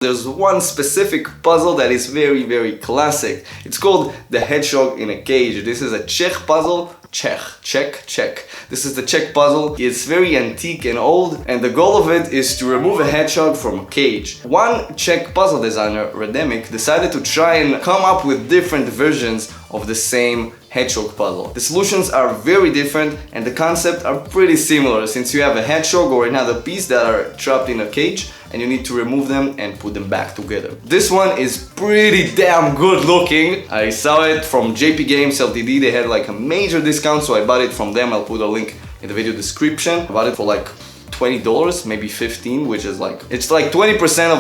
There's one specific puzzle that is very, very classic. It's called the Hedgehog in a Cage. This is a Czech puzzle. Czech. This is the Czech puzzle. It's very antique and old, and the goal of it is to remove a hedgehog from a cage. One Czech puzzle designer, Rademic, decided to try and come up with different versions of the same hedgehog puzzle. The solutions are very different and the concept are pretty similar, since you have a hedgehog or another piece that are trapped in a cage and you need to remove them and put them back together. This one is pretty damn good looking. I saw it from JP Games Ltd. They had like a major discount, so I bought it from them. I'll put a link in the video description. I bought it for like $20, maybe 15, which is like, it's like 20%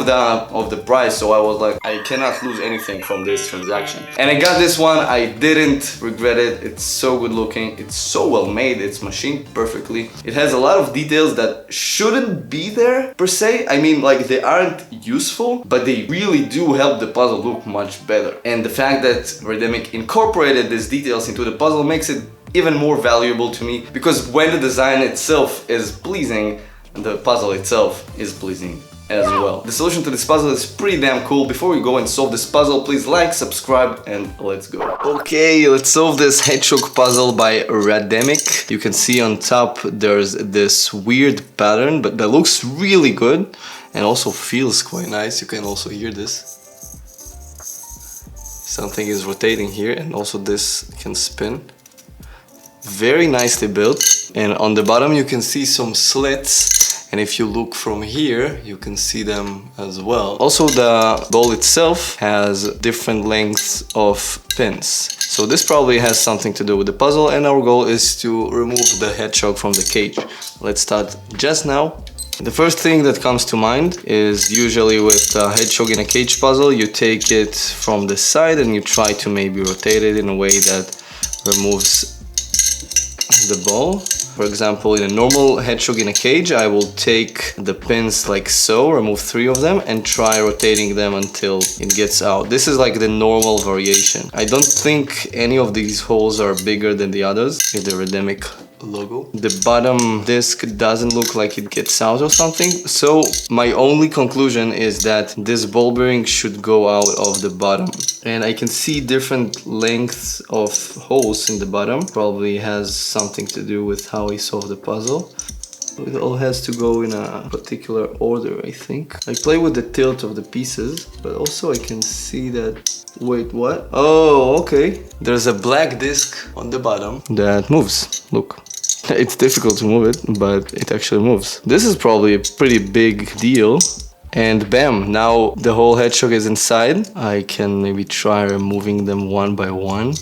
of the price, so I was like, I cannot lose anything from this transaction. And I got this one. I didn't regret it. It's so good looking, it's so well made, it's machined perfectly. It has a lot of details that shouldn't be there per se. I mean, like, they aren't useful, but they really do help the puzzle look much better. And the fact that Rademic incorporated these details into the puzzle makes it even more valuable to me, because when the design itself is pleasing, the puzzle itself is pleasing as well. The solution to this puzzle is pretty damn cool. Before we go and solve this puzzle, please like, subscribe, and let's go. Okay, let's solve this hedgehog puzzle by Rademic. You can see on top there's this weird pattern, but that looks really good and also feels quite nice. You can also hear this. Something is rotating here, and also this can spin. Very nicely built, and on the bottom you can see some slits, and if you look from here you can see them as well. Also, the ball itself has different lengths of pins, so this probably has something to do with the puzzle, and our goal is to remove the hedgehog from the cage. Let's start just now. The first thing that comes to mind is usually with a hedgehog in a cage puzzle, you take it from the side and you try to maybe rotate it in a way that removes the ball. For example, in a normal hedgehog in a cage, I will take the pins like so, remove 3 of them, and try rotating them until it gets out. This is like the normal variation. I don't think any of these holes are bigger than the others in the Rademic logo. The bottom disc doesn't look like it gets out or something, so my only conclusion is that this ball bearing should go out of the bottom. And I can see different lengths of holes in the bottom. Probably has something to do with how I solve the puzzle. It all has to go in a particular order, I think. I play with the tilt of the pieces, but also I can see that... Wait, what? Oh, okay. There's a black disc on the bottom that moves. Look. It's difficult to move it, but it actually moves. This is probably a pretty big deal. And bam, now the whole hedgehog is inside. I can maybe try removing them one by one.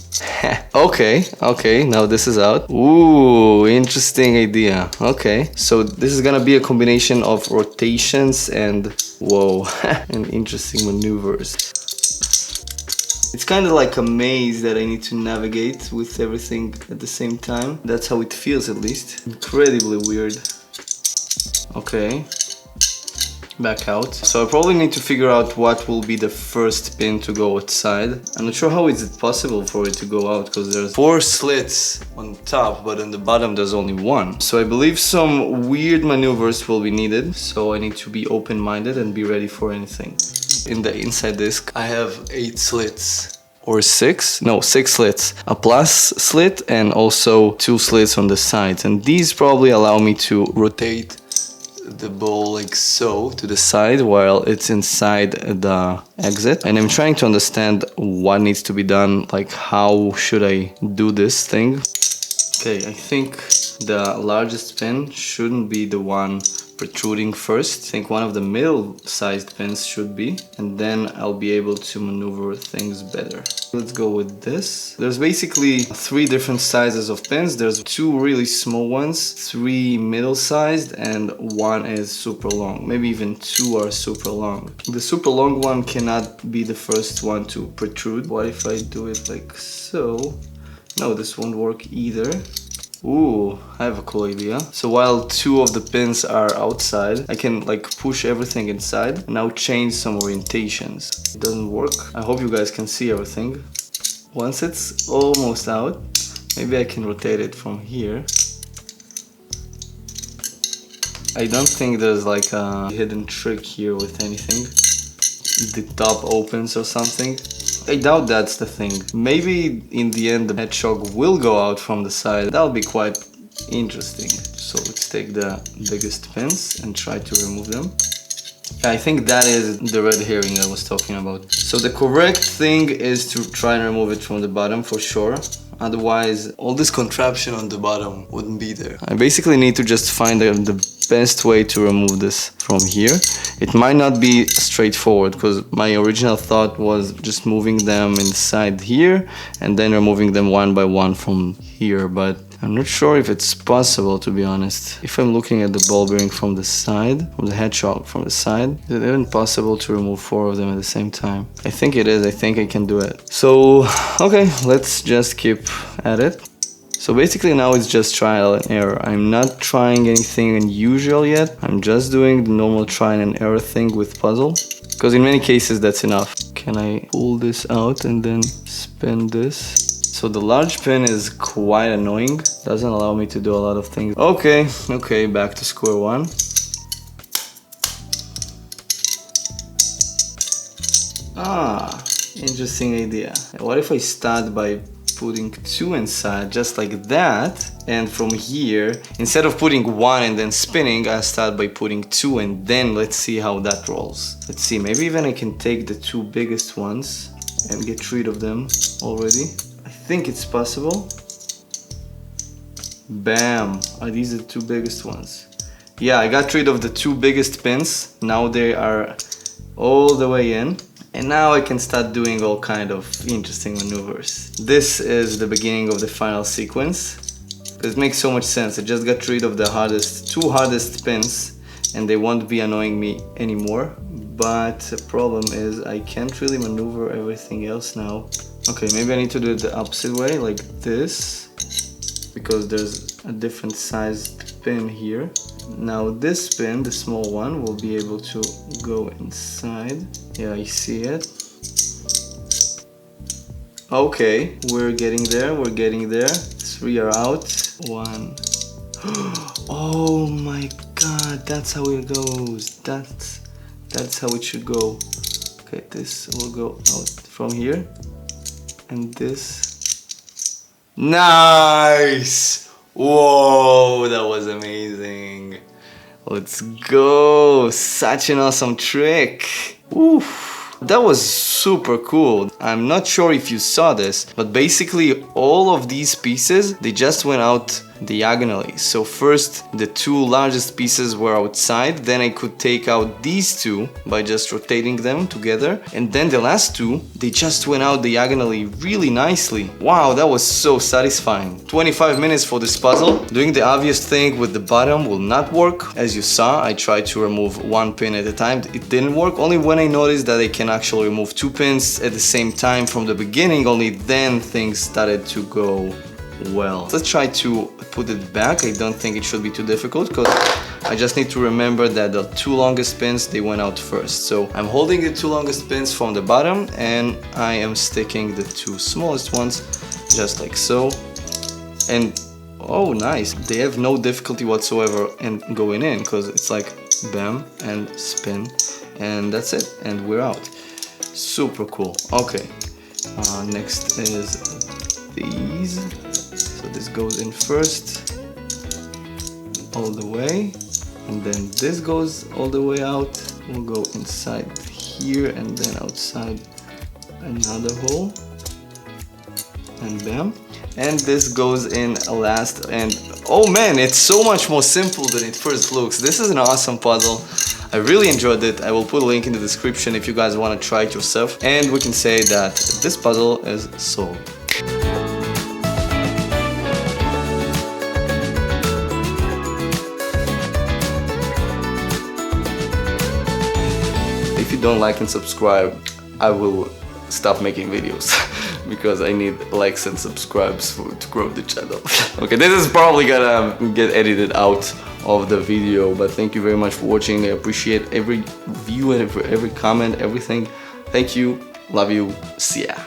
Okay, now this is out. Ooh, interesting idea. Okay, so this is gonna be a combination of rotations and, whoa, and interesting maneuvers. It's kind of like a maze that I need to navigate with everything at the same time. That's how it feels, at least. Incredibly weird. Okay. Back out. So I probably need to figure out what will be the first pin to go outside. I'm not sure how is it possible for it to go out, because there's 4 slits on top, but on the bottom there's only 1. So I believe some weird maneuvers will be needed. So I need to be open-minded and be ready for anything. In the inside disc I have 8 slits. Or 6? No, 6 slits. A plus slit and also 2 slits on the sides. And these probably allow me to rotate the ball like so to the side while it's inside the exit. And I'm trying to understand what needs to be done, like how should I do this thing. Okay, I think the largest pin shouldn't be the one protruding first. I think one of the middle-sized pins should be, and then I'll be able to maneuver things better. Let's go with this. There's basically 3 different sizes of pins. There's 2 really small ones, 3 middle-sized, and 1 is super long. Maybe even 2 are super long. The super long one cannot be the first one to protrude. What if I do it like so? No, this won't work either. Ooh, I have a cool idea. So while 2 of the pins are outside, I can like push everything inside and now change some orientations. It doesn't work. I hope you guys can see everything. Once it's almost out, maybe I can rotate it from here. I don't think there's like a hidden trick here with anything. the top opens or something. I doubt that's the thing. Maybe in the end the Hedgehog will go out from the side. That'll be quite interesting. So let's take the biggest pins and try to remove them. I think that is the red herring I was talking about. So the correct thing is to try and remove it from the bottom for sure. Otherwise, all this contraption on the bottom wouldn't be there. I basically need to just find the best way to remove this from here. It might not be straightforward because my original thought was just moving them inside here and then removing them one by one from here, but I'm not sure if it's possible, to be honest. If I'm looking at the ball bearing from the side, from the Hedgehog from the side, is it even possible to remove 4 of them at the same time? I think it is. I think I can do it. So, okay, let's just keep at it. So basically now it's just trial and error. I'm not trying anything unusual yet. I'm just doing the normal trial and error thing with puzzle. Because in many cases that's enough. Can I pull this out and then spin this? So the large pin is quite annoying, doesn't allow me to do a lot of things. Okay, back to square one. Interesting idea. What if I start by putting 2 inside, just like that, and from here, instead of putting 1 and then spinning, I start by putting 2 and then let's see how that rolls. Let's see, maybe even I can take the 2 biggest ones and get rid of them already. I think it's possible. Bam! Are these the 2 biggest ones? Yeah, I got rid of the 2 biggest pins. Now they are all the way in. And now I can start doing all kind of interesting maneuvers. This is the beginning of the final sequence. It makes so much sense. I just got rid of the 2 hardest pins and they won't be annoying me anymore. But the problem is I can't really maneuver everything else now. Okay, maybe I need to do it the opposite way, like this, because there's a different sized pin here. Now this pin, the small one, will be able to go inside. Yeah, I see it. Okay, we're getting there, 3 are out. 1. Oh my god, that's how it goes. That's how it should go. Okay, this will go out from here. And this. Nice! Whoa, that was amazing. Let's go. Such an awesome trick. Oof. That was super cool. I'm not sure if you saw this, but basically all of these pieces, they just went out diagonally. So first the 2 largest pieces were outside, then I could take out these 2 by just rotating them together, and then the last 2, they just went out diagonally really nicely. Wow, that was so satisfying. 25 minutes for this puzzle. Doing the obvious thing with the bottom will not work. As you saw, I tried to remove 1 pin at a time. It didn't work. Only when I noticed that I can actually remove 2 pins at the same time from the beginning, only then things started to go well. Let's try to put it back. I don't think it should be too difficult because I just need to remember that the 2 longest pins, they went out first. So I'm holding the 2 longest pins from the bottom and I am sticking the 2 smallest ones just like so. And oh nice, they have no difficulty whatsoever in going in because it's like bam and spin and that's it, and we're out. Super cool. Okay, next is these. So this goes in first, all the way, and then this goes all the way out. We'll go inside here and then outside another hole, and bam. And this goes in last, and oh man, it's so much more simple than it first looks. This is an awesome puzzle. I really enjoyed it. I will put a link in the description if you guys want to try it yourself. And we can say that this puzzle is solved. If you don't like and subscribe, I will stop making videos because I need likes and subscribes to grow the channel. Okay, this is probably gonna get edited out of the video, but thank you very much for watching. I appreciate every view and every comment, everything. Thank you, love you, see ya.